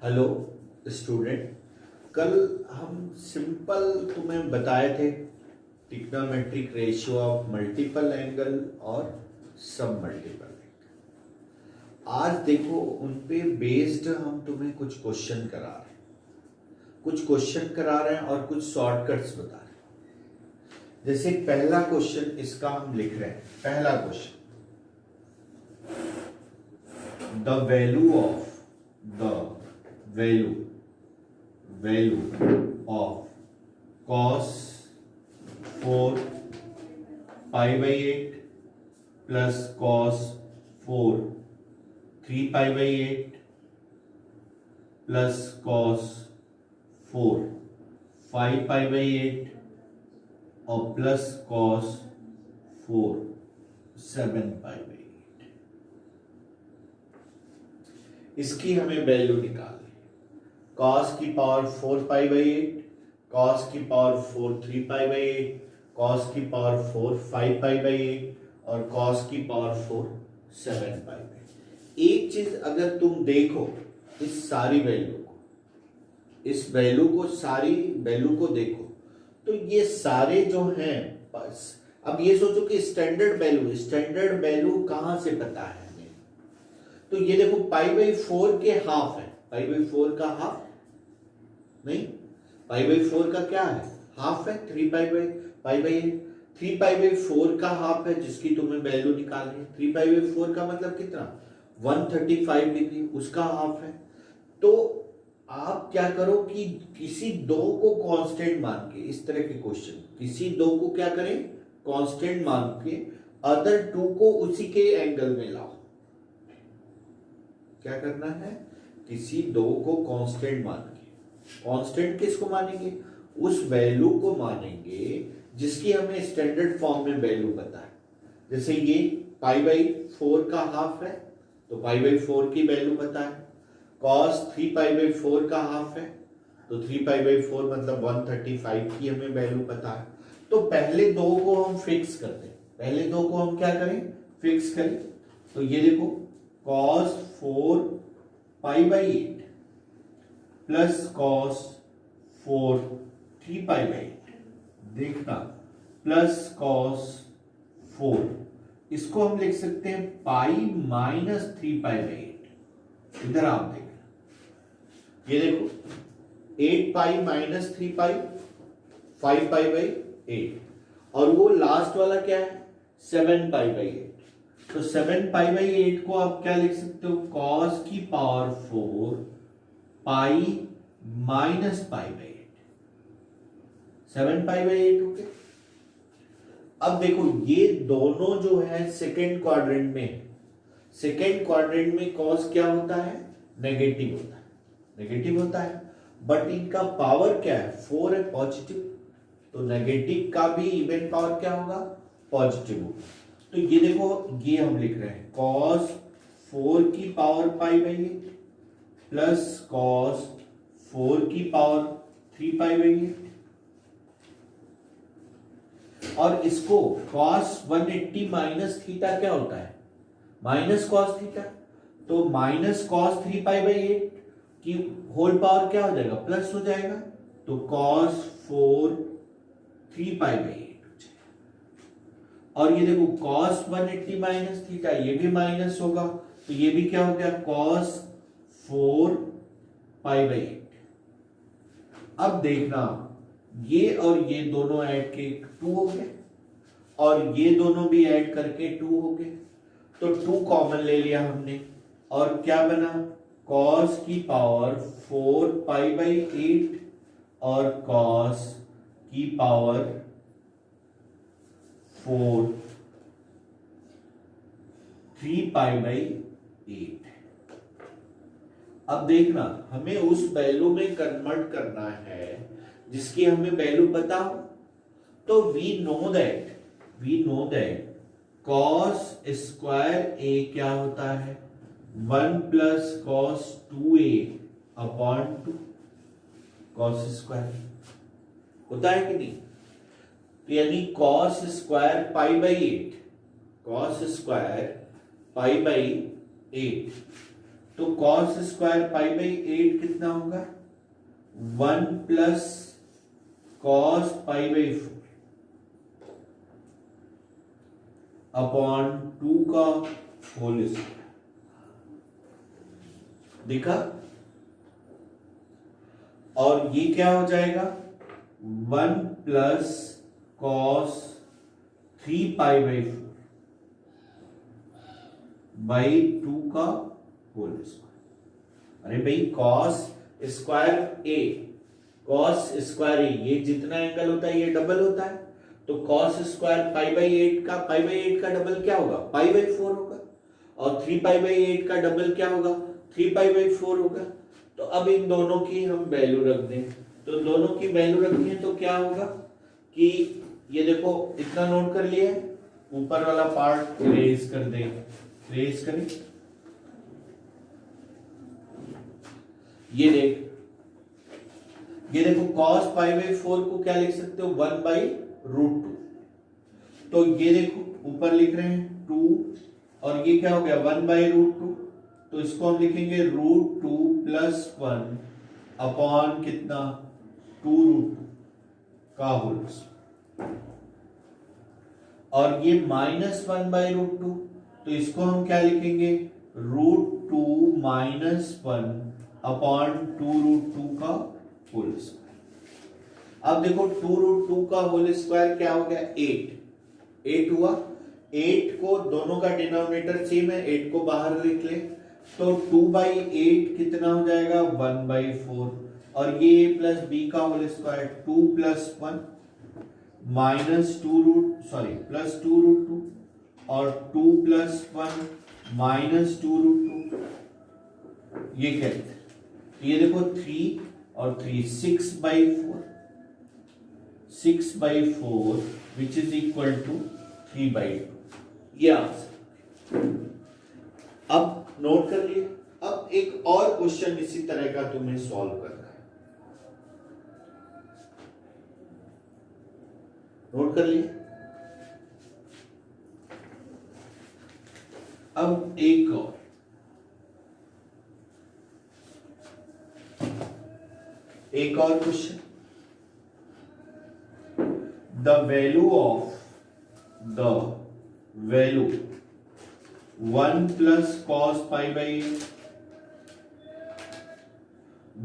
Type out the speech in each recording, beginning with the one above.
Hello student. कल हम simple तुम्हें बताए थे trigonometric ratio of multiple angle और सब मल्टीपल एंगल। आज देखो उन पे बेस्ड हम तुम्हें कुछ क्वेश्चन करा रहे हैं और कुछ शॉर्टकट्स बता रहे हैं। जैसे पहला क्वेश्चन इसका हम लिख रहे हैं। पहला question, the value of cos 4 pi by 8 plus cos 4 3 pi by 8 plus cos 4 5 pi by 8 और plus cos 4 7 pi by 8। इसकी हमें वैल्यू निकालनी। cos की पावर 4 पाई बाई 8, cos की पावर 4 3 पाई बाई 8, cos की पावर 4 5 पाई बाई 8 और cos की power 4 7 pi by. एक चीज अगर तुम देखो इस सारी वैल्यू को, इस सारी वैल्यू को देखो तो ये सारे जो हैं, बस अब ये सोचो कि स्टैंडर्ड वैल्यू कहां से पता है हमें। तो ये देखो पाई बाई 4 के हाफ है, पाई बाई 4 का हाफ नहीं, पाई बाई 4 का क्या है, हाफ है। 3 पाई बाई 3 पाई बाई 4 का हाफ है जिसकी तुम्हें वैल्यू निकालनी है। 3 पाई बाई 4 का मतलब कितना, 135 डिग्री, उसका हाफ है। तो आप क्या करो कि किसी दो को कांस्टेंट मान के, इस तरह के क्वेश्चन किसी दो को क्या करें, कांस्टेंट मान के अदर टू को उसी के एंगल में लाओ। क्या करना है, किसी दो को कांस्टेंट मान के, कांस्टेंट किसको मानेंगे, उस वैल्यू को मानेंगे जिसकी हमें स्टैंडर्ड फॉर्म में वैल्यू पता है। जैसे ये पाई बाई 4 का हाफ है तो पाई बाई 4 की वैल्यू पता है। cos 3 पाई बाई 4 का हाफ है तो 3 पाई बाई 4 मतलब 135 की हमें वैल्यू पता है। तो पहले दो को हम फिक्स करते हैं, पहले दो को हम क्या करें, फिक्स करें। तो ये देखो cos 4 pi by 8 plus cos 4 3 pi by 8, देखना प्लस cos 4, इसको हम लिख सकते हैं पाई माइनस 3 पाई बाई 8। इधर आप देखना, ये देखो 8 pi minus 3 pi 5 pi by 8 और वो लास्ट वाला क्या है, 7 पाई बाई 8। तो 7 पाई बाई 8 को आप क्या लिख सकते हो, cos की power 4 pi minus pi by 8, 7 pi by 8 okay. अब देखो ये दोनों जो है सेकेंड क्वाड्रेंट में, सेकेंड क्वाड्रेंट में cos क्या होता है, नेगेटिव होता है, बट इनका पावर क्या है, 4 है, पॉजिटिव। तो नेगेटिव का भी इवन पावर क्या होगा, पॉजिटिव होगा। तो ये देखो ये हम लिख रहे हैं cos 4 की power pi by 8 plus cos 4 की पावर 3 पाई बाई 8 और इसको cos 180 माइनस थीटा क्या होता है, माइनस cos थीटा। तो माइनस cos 3 पाई बाई 8 की होल पावर क्या हो जाएगा, प्लस हो जाएगा। तो cos 4 3 पाई बाई 8 और ये देखो cos 180 माइनस थीटा, ये भी माइनस होगा तो ये भी क्या हो गया, cos 4 पाई बाई 8। अब देखना ये और ये दोनों ऐड के 2 हो गए और ये दोनों भी ऐड करके 2 हो गए। तो 2 कॉमन ले लिया हमने और क्या बना, cos की पावर 4 पाई बाई 8 और cos की पावर 4 3 पाई बाई 8। अब देखना हमें उस वैल्यू में कन्वर्ट करना है जिसकी हमें वैल्यू पता हो। तो we know that cos square a क्या होता है, 1 plus cos 2a upon 2 cos square होता है कि नहीं। तो यानी cos square pi by 8, cos square pi by 8 तो कॉस स्क्वायर पाई बाई 8 कितना होगा? 1 plus cos pi by 4 upon 2 का होल स्क्वायर। देखा? और ये क्या हो जाएगा? 1 plus cos 3 pi by 4 by 2 का होल स्क्वायर। अरे भाई कॉस स्क्वायर ए, कॉस स्क्वायर ए, ये जितना एंगल होता है ये डबल होता है, तो कॉस स्क्वायर पाई बाई 8 का डबल क्या होगा? पाई बाई 4 होगा। और 3 पाई बाई 8 का डबल क्या होगा? 3 पाई बाई 4 होगा। तो अब इन दोनों की हम वैल्यू रख दें, तो दोनों की वैल्यू रखें तो क्या होगा कि ये देखो इतना नोट कर लिया, ऊपर वाला पार्ट इरेज कर देंगे, इरेज करें। ये देखो cos पाई बाई 4 को क्या लिख सकते हो? 1 बाई रूट 2। तो ये देखो ऊपर लिख रहे हैं 2 और ये क्या हो गया? 1 बाई रूट 2। तो इसको हम लिखेंगे रूट 2 प्लस 1 अपॉन कितना? 2 रूट 2 का होल स्क्वायर। और ये माइनस 1 बाई रूट 2, तो इसको हम क्या लिखेंगे? रूट 2 माइनस 1 अपॉन 2 रूट 2 का होल स्क्वायर। अब देखो 2 रूट 2 का होल स्क्वायर क्या हो गया? 8 हुआ। 8 को दोनों का डिनोमिनेटर सेम है, 8 को बाहर लिख ले, तो 2 बाई 8 कितना हो जाएगा? 1 बाई 4। और ये a प्लस बी का whole square 2 plus 1 minus 2 root plus 2 root 2 और 2 प्लस 1 माइनस 2 रूट 2। ये कहते हैं, तो ये देखो 3 और 3 6 by 4 which is equal to 3 by 2। ये आंसर। अब नोट कर लिए। अब एक और क्वेश्चन इसी तरह का तुम्हें सॉल्व करना है, नोट कर लिए। अब एक और question. The value 1 plus cos pi by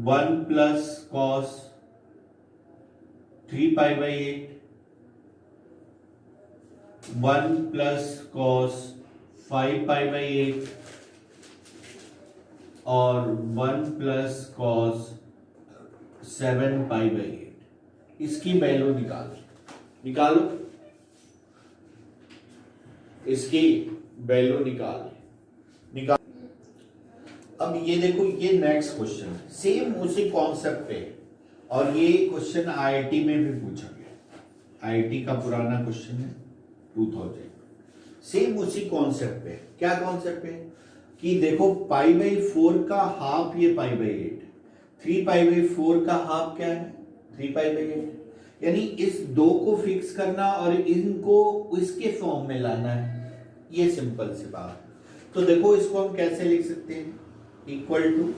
1 plus cos 3 pi by 8 1 plus cos 5 pi by 8 और 1 प्लस कॉस 7 पाई बाई 8, इसकी वैल्यू निकालो, इसकी वैल्यू निकाल। अब ये देखो, ये नेक्स्ट क्वेश्चन है, सेम उसी कॉन्सेप्ट पे, और ये क्वेश्चन आईआईटी में भी पूछा गया। आईआईटी का पुराना क्वेश्चन है 2000, सेम उसी कॉन्सेप्ट पे। क्या कॉन्सेप्ट पे? कि देखो पाई बाई 4 का हाफ ये पाई बाई 8, 3 पाई बाई 4 का हाफ क्या है? 3 पाई बाई 8। यानी इस दो को फिक्स करना और इनको इसके फॉर्म में लाना है, ये सिंपल सी बात। तो देखो इसको हम कैसे लिख सकते हैं? Equal to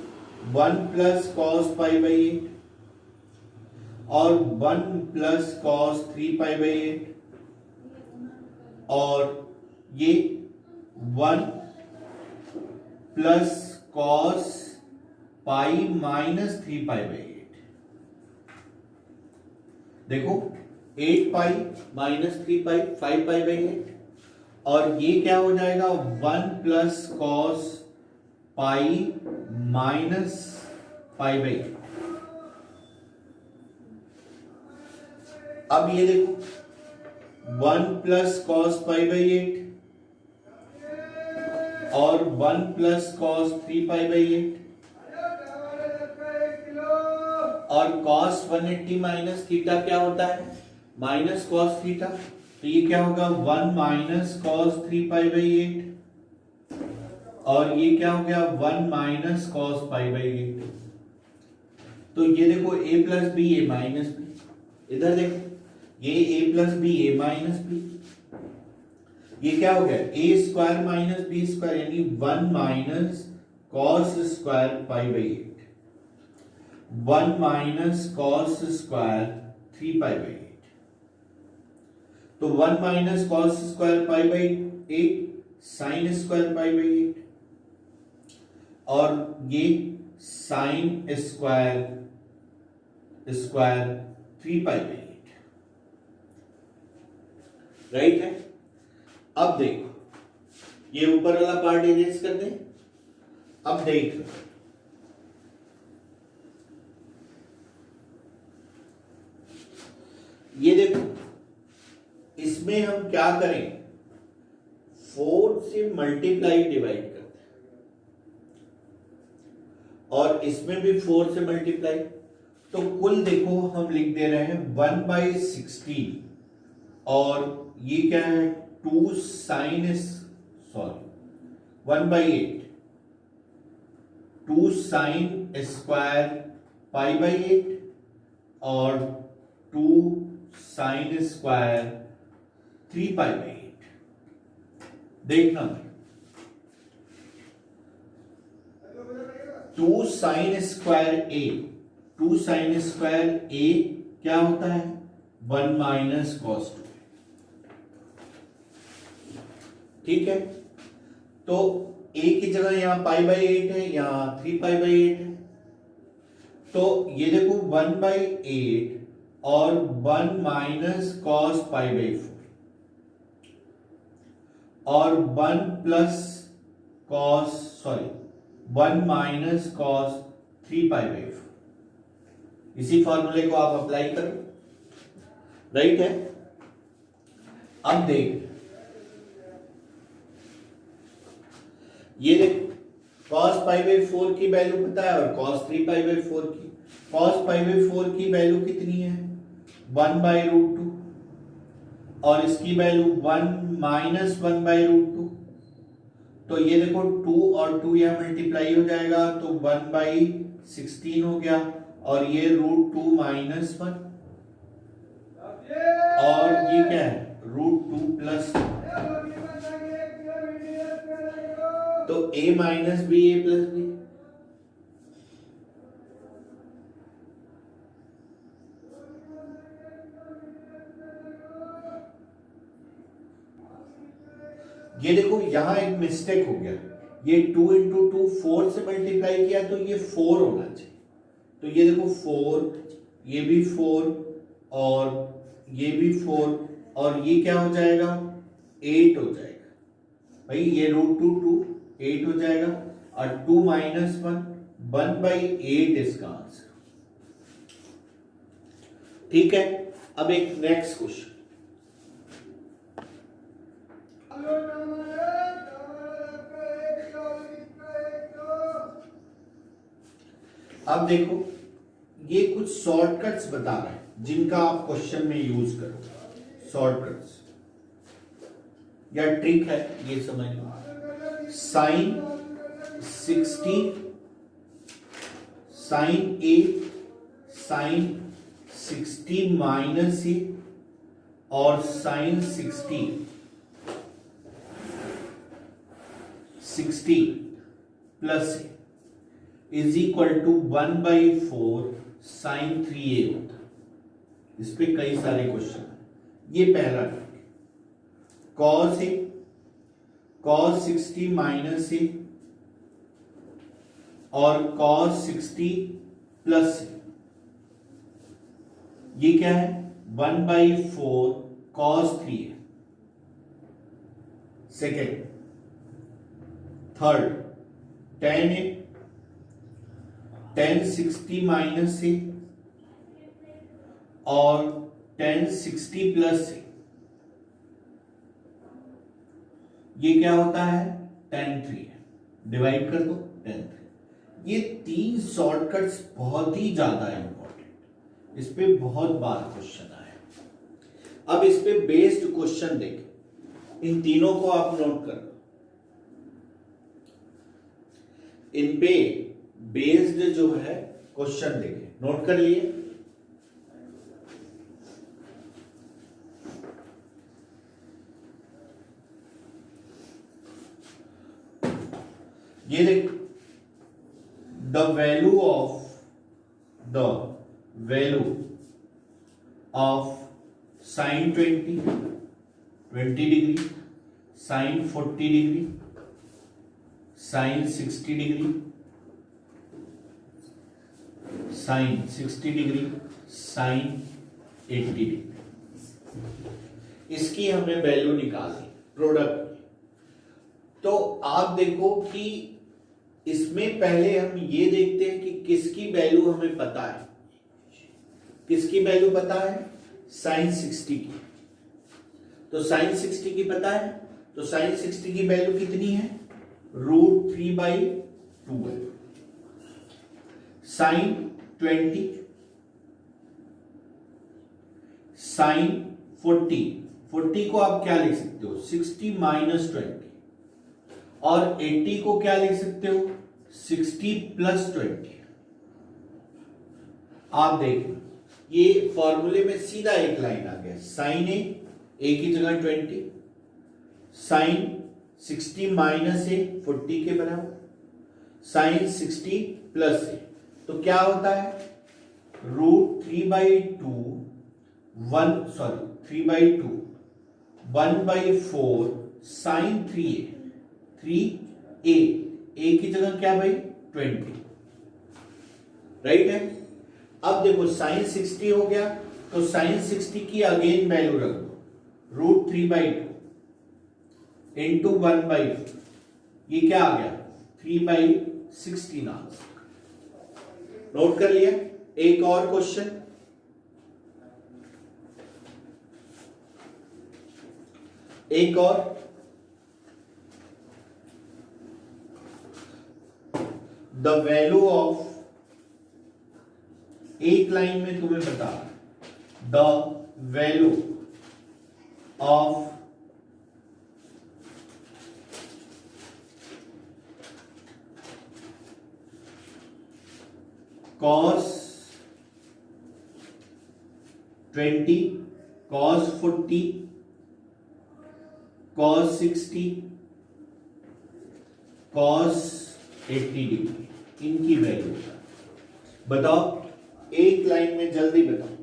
1 plus cos pi by 8 और 1 प्लस कॉस 3 पाई बाई 8 और ये 1 plus cos pi minus 3 pi by 8। देखो 8 pi minus 3 pi 5 pi by 8, और ये क्या हो जाएगा? 1 plus cos pi minus pi by 8। अब ये देखो 1 प्लस कॉस पाई बाई 8 और 1 प्लस कॉस 3 पाई बाई 8 और कॉस 180 माइनस थीटा क्या होता है? Minus cos theta. तो ये क्या होगा? 1 माइनस कॉस 3 पाई बाई 8 और ये क्या हो गया? 1 माइनस कॉस पाई बाई 8। तो ये देखो a plus b a minus b, इधर देखो ये a plus b a minus b, ये क्या हो गया? a square minus b square, यानी 1 minus cos square pi by 8, 1 minus cos square 3 pi by 8। तो 1 minus cos square pi by 8 sine square pi by 8, और ये sine square square 3 pi by 8, right है। अब देखो ये ऊपर वाला पार्ट इरेज कर दें। अब देख ये देखो, इसमें हम क्या करें, 4 से मल्टीप्लाई डिवाइड करते हैं, और इसमें भी 4 से मल्टीप्लाई। तो कुल देखो हम लिख दे रहे हैं 1/16, और ये क्या है 2 sine, sorry 1/8, 2 sine square pi by 8 और 2 साइन स्क्वायर 3 पाई बाई 8। देखना 2 साइन स्क्वायर ए, 2 साइन स्क्वायर ए क्या होता है 1 माइनस कॉस 2, ठीक है। तो ए की जगह यहां पाई बाई 8 है, यहां 3 पाई बाई 8 है। तो ये देखो 1/8 और 1 माइनस कॉस पाई बाई 4 और 1 plus cos, sorry 1 minus cos 3 pi by 4। इसी फॉर्मूले को आप अप्लाई करो, राइट है। अब देख ये देख cos पाई बाई 4 की वैल्यू पता है, और cos 3 पाई बाई 4 की। cos पाई बाई 4 की वैल्यू कितनी है 1/√2, और इसकी वैल्यू 1 माइनस 1/√2। तो ये देखो 2 और 2 यहां मल्टीप्लाई हो जाएगा, तो 1/16 हो गया, और ये √2 माइनस 1, और ये क्या है √2 प्लस, तो a minus b a plus b. ये देखो यहां एक मिस्टेक हो गया, ये 2 इंटू 2 4 से मल्टीप्लाई किया, तो ये 4 होना चाहिए। तो ये देखो 4, ये भी 4 और ये भी 4, और ये क्या हो जाएगा 8 हो जाएगा भाई। ये √2 8 हो जाएगा, और 2 माइनस 1/8 इसका आंसर, ठीक है। अब एक नेक्स्ट क्वेश्चन, अब देखो ये कुछ शॉर्टकट्स बता रहे हैं जिनका आप क्वेश्चन में यूज करो। शॉर्टकट्स या ट्रिक है ये समझ लो। Sine 60, sine a, sine 60 minus a, और sine 60 plus a is equal to 1/4 sine 3a होता है। इस पे कई सारे क्वेश्चन है। ये पहला cos A, cos 60 minus a और कॉस 60 प्लस ए, ये क्या है 1/4 cos 3a। Second, third tan A, tan 60 minus a और tan 60 प्लस ए, ये क्या होता है tan 3 है। डिवाइड कर दो tan 3। ये 3 शॉर्टकट्स बहुत ही ज्यादा इंपॉर्टेंट, इस पे बहुत बार क्वेश्चन आया। अब इस पे बेस्ड क्वेश्चन देखें, इन तीनों को आप नोट कर लो। इन पे बेस्ड जो है क्वेश्चन देखें, नोट कर लिए। ये देख the value of sine 20 degree, sine 40 degree, sine 60 degree, sine 60 degree, sine 80 degree, इसकी हमें वैल्यू निकालनी प्रोडक्ट। तो आप देखो कि इसमें पहले हम ये देखते हैं कि किसकी वैल्यू हमें पता है। किसकी वैल्यू पता है? साइन 60 की। तो साइन 60 की पता है, तो साइन 60 की वैल्यू कितनी है? √3/2 है। साइन 20, साइन 40 को आप क्या लिख सकते हो? 60 - 20। और 80 को क्या लिख सकते हो? 60 + 20। आप देखो ये फॉर्मूले में सीधा एक लाइन आ गया, साइन ए की जगह 20, साइन 60 - a 40 के बराबर, साइन 60 + a, तो क्या होता है? √3/2 3/2 1/4 साइन 3a की जगह क्या भाई? 20, राइट है। अब देखो साइन 60 हो गया, तो साइन 60 की अगेन वैल्यू रख दो, √3/2 इंटू 1/4, ये क्या आ गया? 3/16 आंसर। नोट कर लिया। एक और क्वेश्चन, एक और, द वैल्यू ऑफ, एक लाइन में तुम्हें बता, the value of cos 20, cos 40, cos 60, cos 80 degree, इनकी वैल्यू बताओ। एक लाइन में जल्दी बताओ।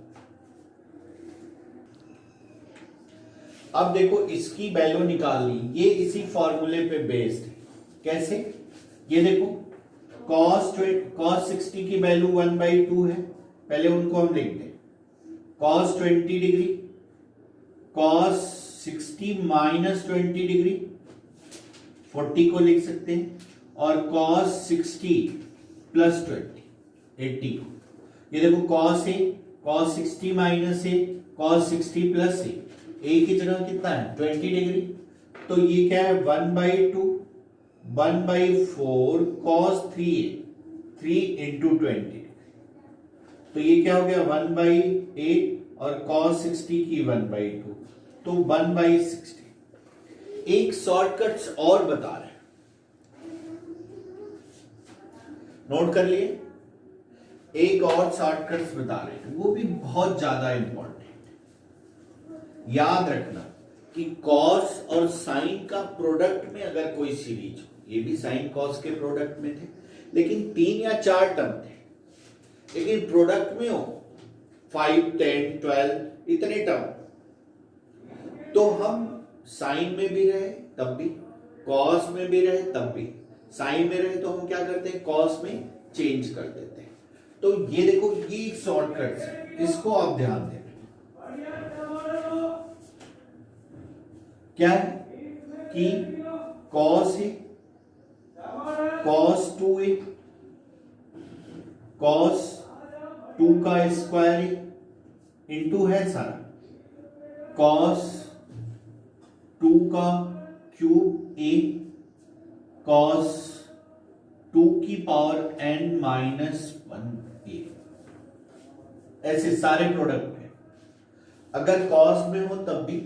अब देखो इसकी वैल्यू निकालनी, ये इसी फॉर्मूले पे बेस्ड है। कैसे? ये देखो cos 60 की वैल्यू 1/2 है, पहले उनको हम लिख दें। cos 20 डिग्री, cos 60 - 20 डिग्री 40 को लिख सकते हैं, और cos 60 + 20 80 को। ये देखो cos A, cos 60 - A, cos 60 + A की जगह कितना है? 20 डिग्री। तो ये क्या है? 1/2 1/4 cos 3A 3 × 20। तो ये क्या हो गया? 1/8 और cos 60 की 1/2, तो 1/60। एक शॉर्टकट्स और बता रहे हैं, नोट कर लिए। एक और शॉर्टकट्स बता रहे हैं, वो भी बहुत ज्यादा इंपॉर्टेंट है। याद रखना कि कॉस और साइन का प्रोडक्ट में अगर कोई सीरीज हो, ये भी साइन कॉस के प्रोडक्ट में थे, लेकिन 3 या 4 टर्म थे, लेकिन प्रोडक्ट में हो 5, 10, 12 इतने टर्म, तो हम साइन में भी रहे तब भी, कॉस में भी रहे तब भी, साइन में रहे तो हम क्या करते हैं? कॉस में चेंज कर देते हैं। तो ये देखो, ये शॉर्टकट है, इसको आप ध्यान देना। क्या है कि cos A, cos 2A, cos 2 का स्क्वायर इंटू है सारा, cos 2 का क्यूब A, cos 2 की पावर n-1 A, ऐसे सारे प्रोडक्ट है। अगर cos में हो तब भी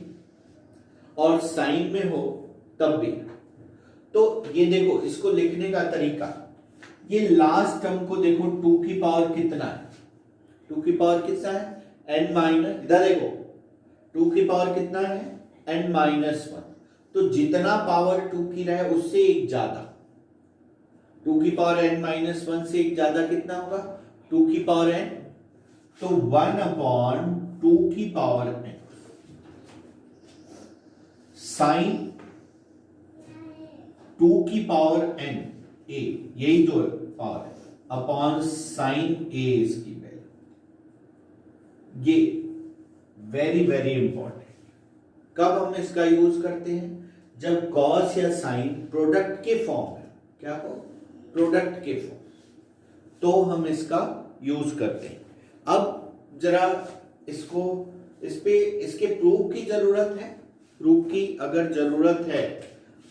और साइन में हो तब भी। तो ये देखो, इसको लिखने का तरीका, ये लास्ट टर्म को देखो, 2 की पावर कितना है? 2 की पावर कितना है? n-, इधर देखो 2 की पावर कितना है? n-1। तो जितना पावर 2 की रहे उससे एक ज्यादा, 2 की पावर n माइनस 1 से एक ज्यादा कितना होगा? 2 की पावर n, तो 1/2 की पावर n साइन 2 की पावर n a, यही जो पावर है, अपॉन साइन a इसकी वैल्यू। ये वेरी वेरी इंपॉर्टेंट। कब हम इसका यूज करते हैं? जब कॉस या साइन प्रोडक्ट के फॉर्म है, क्या हो, प्रोडक्ट के फॉर्म, तो हम इसका यूज करते हैं। अब जरा इसको इसके प्रूफ की जरूरत है। प्रूफ की अगर जरूरत है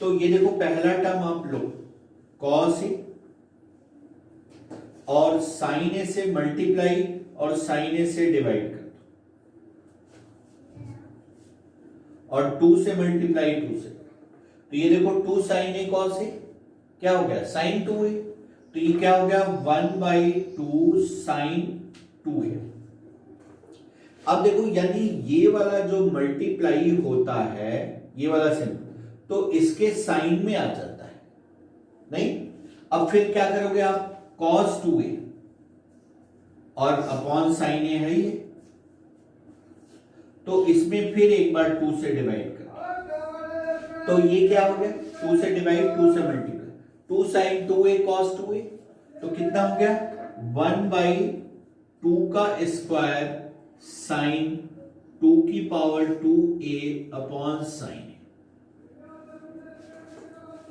तो ये देखो, पहला टर्म आप लो कॉस ए और साइन ए से मल्टीप्लाई और साइन ए से डिवाइड कर दो, और 2 से मल्टीप्लाई 2 से, तो ये देखो 2 साइन ए कॉस ए क्या हो गया? Sign 2a। तो ये क्या हो गया? 1/2 साइन 2a। अब देखो, यदि ये वाला जो मल्टीप्लाई होता है, ये वाला सिंबल, तो इसके साइन में आ जाता है, नहीं? अब फिर क्या करोगे आप? cos 2a और अपॉन साइन ए है ये, तो इसमें फिर एक बार 2 से डिवाइड कर, तो ये क्या हो गया? 2 से डिवाइड, 2 से multiply, 2 sign 2a cos 2a, तो कितना हो गया? 1/2 का स्क्वायर साइन 2 की power 2a upon sine,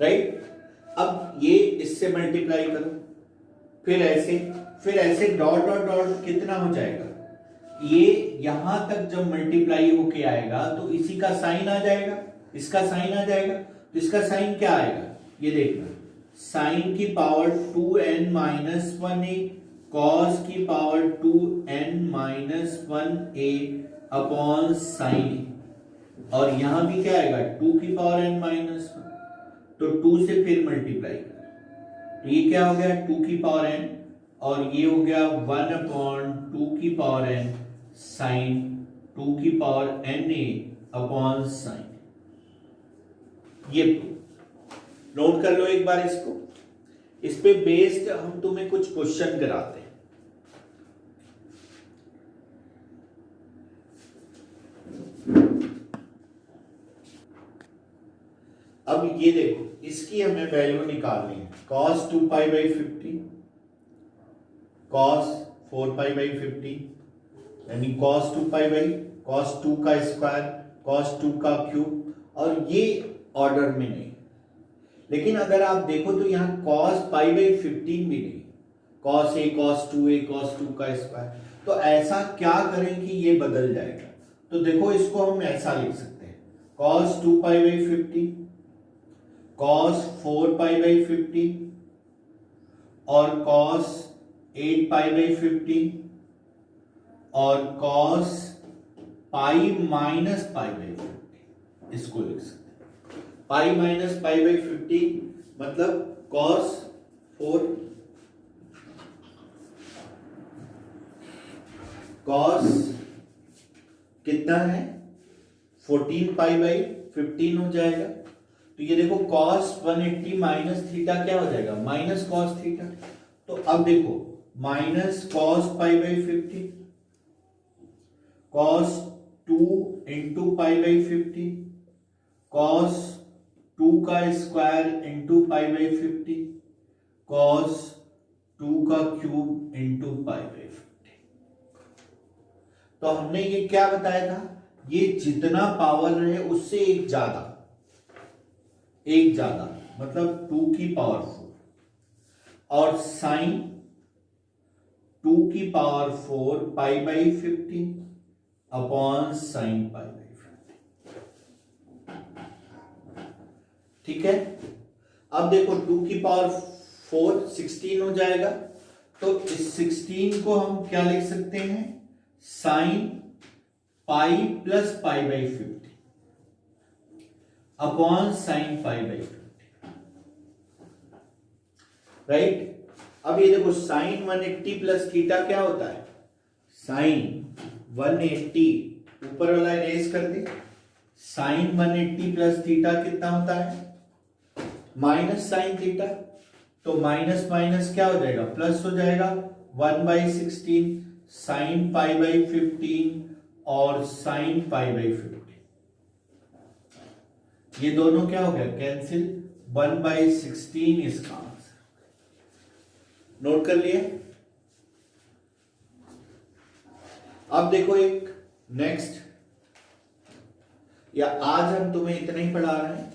right? अब ये इससे मल्टीप्लाई करो, फिर ऐसे डॉट डॉट डॉट कितना हो जाएगा? ये यहां तक जब मल्टीप्लाई होके आएगा तो इसी का साइन आ जाएगा, इसका साइन आ जाएगा, तो इसका साइन क्या आएगा? ये देखना, साइन की power 2n minus 1a cos की power 2n minus 1a upon sine, और यहां भी क्या आएगा? 2 की पावर n माइनस 1, तो 2 से फिर मल्टीप्लाई कर, तो ये क्या हो गया? 2 की पावर n, और ये हो गया 1/2 की पावर n साइन 2 की पावर na अपॉन साइन। ये नोट कर लो एक बार इसको। इस पे बेस्ड हम तुम्हें कुछ क्वेश्चन कराते हैं। अब ये देखो, इसकी हमें वैल्यू निकालनी है। cos 2π/50 cos 4π/50, यानी cos 2π cos 2 का स्क्वायर cos 2 का क्यूब, और ये ऑर्डर में नहीं। लेकिन अगर आप देखो तो यहाँ cos π/15 भी नहीं, cos a cos 2a cos 2 का स्क्वायर। तो ऐसा क्या करें कि ये बदल जाएगा? तो देखो, इसको हम ऐसा लिख सकते हैं, cos 2π/50 cos 4π/50 और cos 8π/50 और cos π-π/50, इसको लिख सकते हैं। π-π/50 मतलब cos 4 cos कितना है? 14π/15 हो जाएगा। तो ये देखो, cos 180 माइनस थीटा क्या हो जाएगा? Minus cos theta. तो अब देखो, minus cos π/50 cos 2 into π/50 cos 2 का स्क्वायर इंटू π/50 cos 2 का क्यूब इंटू π/50। तो हमने ये क्या बताया था? ये जितना पावर रहे उससे एक ज्यादा मतलब 2 की पावर 4, और साइन 2 की पावर 4 π/50 अपॉन साइन π/50। ठीक है? अब देखो, 2 की पावर 4 16 हो जाएगा, तो इस 16 को हम क्या लिख सकते हैं? Sine pi plus π/50 upon sine π/50, right? अब ये देखो, साइन 180 प्लस थीटा क्या होता है? साइन 180, ऊपर वाला इरेज कर दे, साइन 180 प्लस थीटा कितना होता है? Minus sine theta. तो माइनस माइनस क्या हो जाएगा, प्लस हो जाएगा। 1/16 साइन पाई बाई 15 और साइन पाई बाई 15, ये दोनों क्या हो गया, कैंसिल। 1/16 इसका आंसर। नोट कर लिए। अब देखो एक नेक्स्ट, या आज हम तुम्हें इतना ही पढ़ा रहे हैं,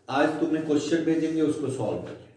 आज तुम्हें क्वेश्चन भेजेंगे, उसको सॉल्व करिए।